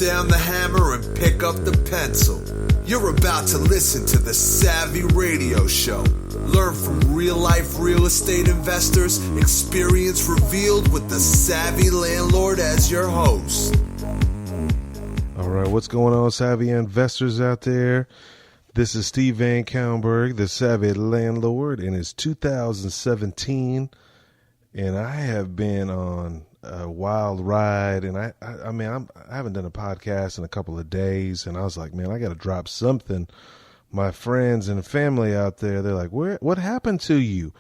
down the hammer and pick up the pencil. You're about to listen to the Savvy Radio Show. Learn from real-life real estate investors, experience revealed with the Savvy Landlord as your host. All right, what's going on, Savvy investors out there? This is Steve Van Kallenberg, the Savvy Landlord, and it's 2017, and I have been on a wild ride, and I haven't done a podcast in a couple of days, and I was like, man, I got to drop something. My friends and family out there, they're like, what happened to you?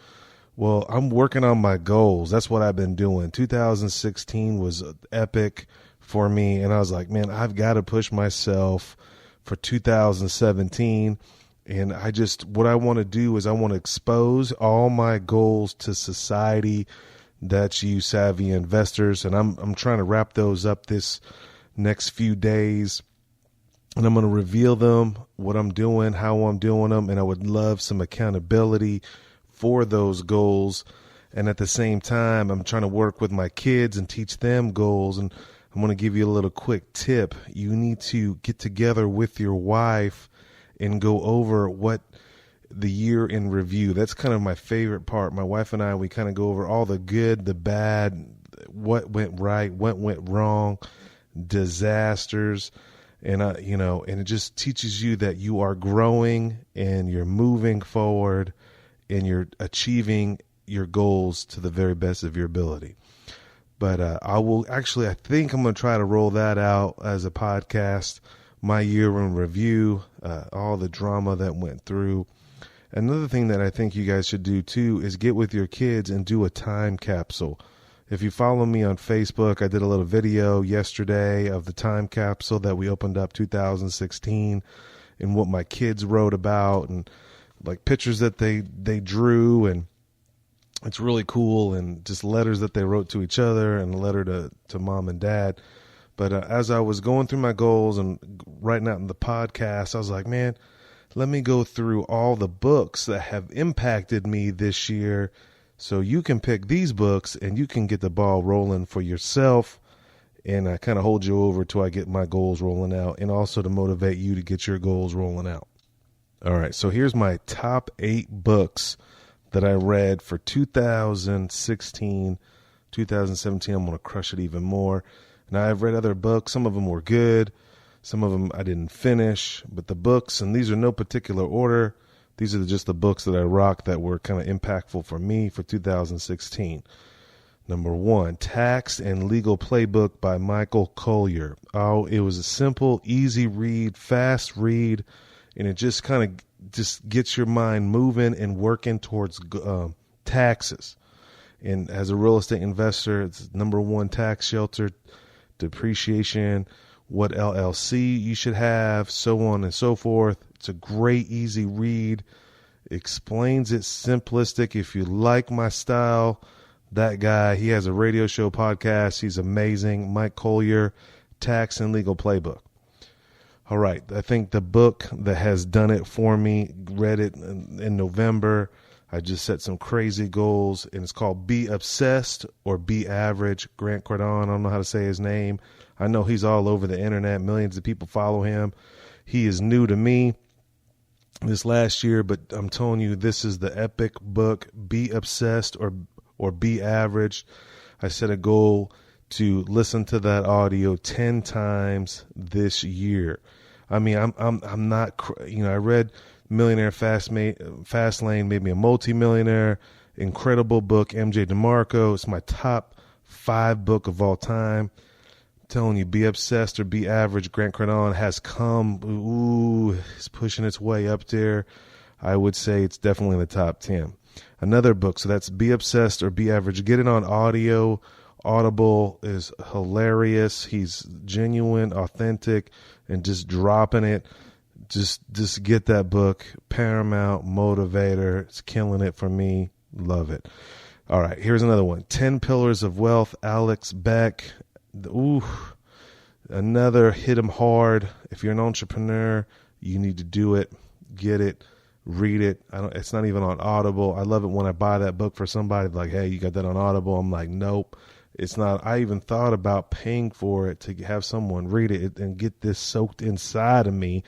Well, I'm working on my goals. That's what I've been doing. 2016 was epic for me, and I was like, man, I've got to push myself for 2017. And what I want to do is I want to expose all my goals to society. That's you savvy investors. And I'm trying to wrap those up this next few days. And I'm going to reveal them, what I'm doing, how I'm doing them. And I would love some accountability for those goals. And at the same time, I'm trying to work with my kids and teach them goals. And I'm going to give you a little quick tip. You need to get together with your wife and go over what the year in review. That's kind of my favorite part. My wife and I, we kind of go over all the good, the bad, what went right, what went wrong, disasters. And, and it just teaches you that you are growing and you're moving forward and you're achieving your goals to the very best of your ability. But I think I'm going to try to roll that out as a podcast, my year in review, all the drama that went through. Another thing that I think you guys should do too is get with your kids and do a time capsule. If you follow me on Facebook, I did a little video yesterday of the time capsule that we opened up 2016 and what my kids wrote about and like pictures that they drew, and it's really cool, and just letters that they wrote to each other and a letter to mom and dad. But as I was going through my goals and writing out in the podcast, I was like, man, let me go through all the books that have impacted me this year so you can pick these books and you can get the ball rolling for yourself. And I kind of hold you over till I get my goals rolling out, and also to motivate you to get your goals rolling out. All right, so here's my top 8 books that I read for 2016, 2017. I'm going to crush it even more. Now, I've read other books. Some of them were good. Some of them I didn't finish. But the books, and these are no particular order, these are just the books that I rocked that were kind of impactful for me for 2016. Number 1, Tax and Legal Playbook by Michael Collier. Oh, it was a simple, easy read, fast read, and it just kind of just gets your mind moving and working towards taxes. And as a real estate investor, it's number 1 tax shelter, depreciation, what LLC you should have, so on and so forth. It's a great, easy read. Explains it simplistic. If you like my style, that guy, he has a radio show podcast. He's amazing. Mike Collier, Tax and Legal Playbook. All right, I think the book that has done it for me, read it in November. I just set some crazy goals, and it's called Be Obsessed or Be Average. Grant Cardone, I don't know how to say his name. I know he's all over the internet. Millions of people follow him. He is new to me this last year, but I'm telling you, this is the epic book, Be Obsessed or Be Average. I set a goal to listen to that audio 10 times this year. I mean, I'm not, I read Millionaire Fast Lane made me a multimillionaire. Incredible book, MJ DeMarco. It's my top 5 book of all time. I'm telling you, Be Obsessed or Be Average. Grant Cardone has come. Ooh, it's pushing its way up there. I would say it's definitely in the top 10. Another book, so that's Be Obsessed or Be Average. Get it on audio. Audible is hilarious. He's genuine, authentic, and just dropping it. Just get that book. Paramount Motivator. It's killing it for me. Love it. All right, here's another one. 10 Pillars of Wealth, Alex Beck. Ooh, another hit 'em hard. If you're an entrepreneur, you need to do it. Get it. Read it. It's not even on Audible. I love it when I buy that book for somebody like, hey, you got that on Audible? I'm like, nope. It's not, I even thought about paying for it to have someone read it and get this soaked inside of me.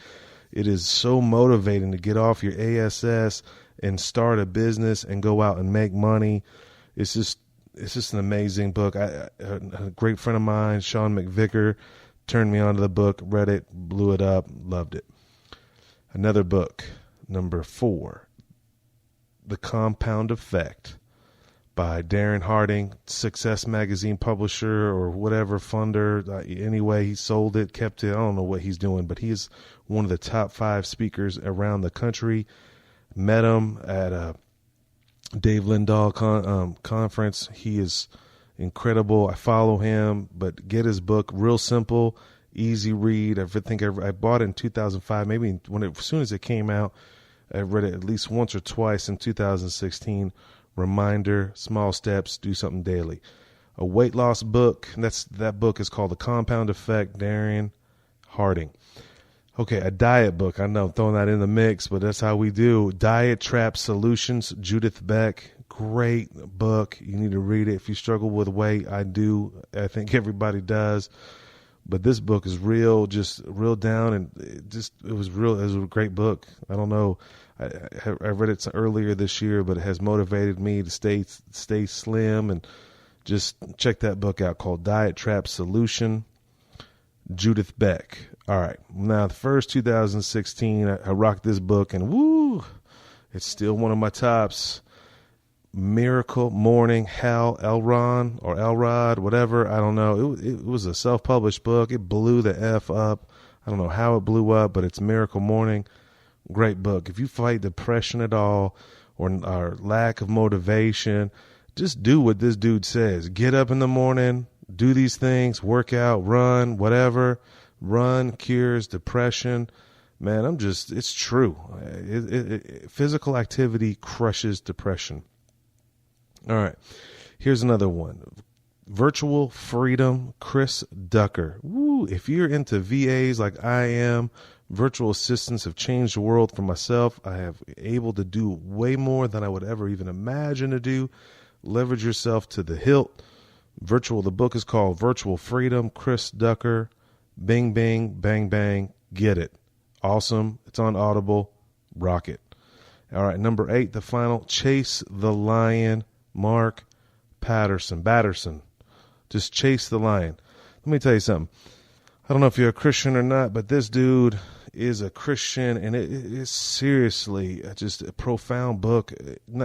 It is so motivating to get off your ASS and start a business and go out and make money. It's just an amazing book. A great friend of mine, Sean McVicker, turned me on to the book, read it, blew it up, loved it. Another book, number 4, The Compound Effect, by Darren Harding, Success Magazine publisher or whatever funder. Anyway, he sold it, kept it. I don't know what he's doing, but he is one of the top 5 speakers around the country. Met him at a Dave Lindahl conference. He is incredible. I follow him, but get his book. Real simple, easy read. I bought it in 2005. Maybe as soon as it came out, I read it at least once or twice in 2016. Reminder, small steps, do something daily. A weight loss book. That book is called The Compound Effect, Darren Harding. Okay, a diet book. I know I'm throwing that in the mix, but that's how we do. Diet Trap Solutions, Judith Beck. Great book. You need to read it. If you struggle with weight, I do. I think everybody does. But this book is real, just real down, and it was real. It was a great book. I don't know. I read it earlier this year, but it has motivated me to stay slim, and just check that book out called Diet Trap Solution, Judith Beck. All right. Now, the first 2016, I rocked this book, and woo, it's still one of my tops. Miracle Morning, Hal Elrod, whatever. I don't know. It was a self-published book. It blew the F up. I don't know how it blew up, but it's Miracle Morning. Great book. If you fight depression at all or lack of motivation, just do what this dude says. Get up in the morning, do these things, work out, run, whatever. Run cures depression. Man, it's true. Physical activity crushes depression. All right. Here's another one. Virtual Freedom, Chris Ducker. Woo, if you're into VAs like I am, virtual assistants have changed the world for myself. I have able to do way more than I would ever even imagine to do. Leverage yourself to the hilt. The book is called Virtual Freedom, Chris Ducker. Bing, bing, bang, bang. Get it. Awesome. It's on Audible. Rock it. All right. Number 8, the final, Chase the Lion, Mark Batterson. Just chase the lion. Let me tell you something. I don't know if you're a Christian or not, but this dude is a Christian, and it is seriously just a profound book.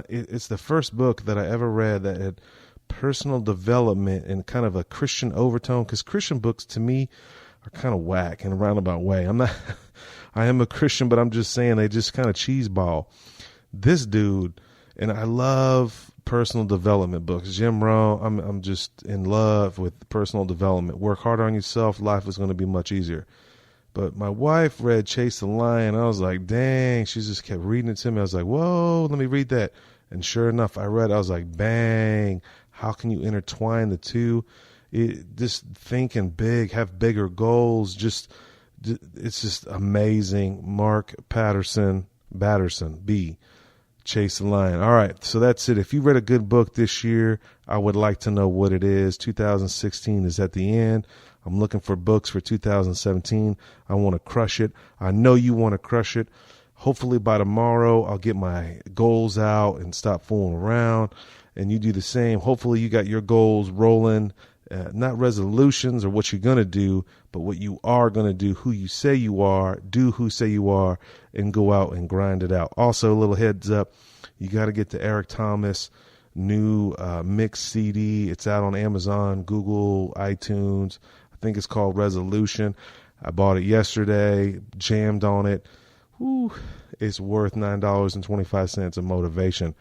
It's the first book that I ever read that had personal development and kind of a Christian overtone, because Christian books to me are kind of whack in a roundabout way. I am a Christian, but I'm just saying they just kind of cheeseball. This dude, and I love personal development books. Jim Rohn, I'm just in love with personal development. Work harder on yourself, life is going to be much easier. But my wife read Chase the Lion. I was like, dang, she just kept reading it to me. I was like, whoa, let me read that. And sure enough, I was like, bang, how can you intertwine the two? Just thinking big, have bigger goals. It's just amazing. Mark Batterson, B. Chase the Lion. All right, so that's it. If you read a good book this year, I would like to know what it is. 2016 is at the end. I'm looking for books for 2017. I want to crush it. I know you want to crush it. Hopefully by tomorrow, I'll get my goals out and stop fooling around, and you do the same. Hopefully you got your goals rolling, not resolutions or what you're going to do, but what you are going to do, who you say you are, do who say you are, and go out and grind it out. Also, a little heads up, you got to get the Eric Thomas new mix CD. It's out on Amazon, Google, iTunes. I think it's called Resolution. I bought it yesterday, jammed on it. Whew, it's worth $9.25 of motivation.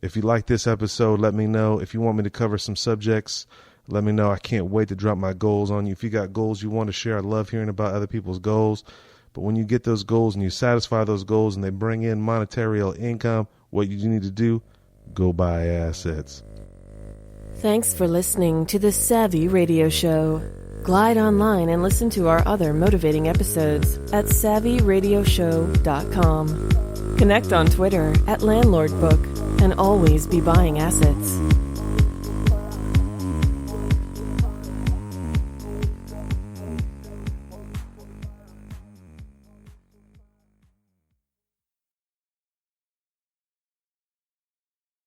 If you like this episode, let me know. If you want me to cover some subjects, let me know. I can't wait to drop my goals on you. If you got goals you want to share, I love hearing about other people's goals. But when you get those goals and you satisfy those goals and they bring in monetary income, what you need to do, go buy assets. Thanks for listening to the Savvy Radio Show. Glide online and listen to our other motivating episodes at savvyradioshow.com. Connect on Twitter @LandlordBook and always be buying assets.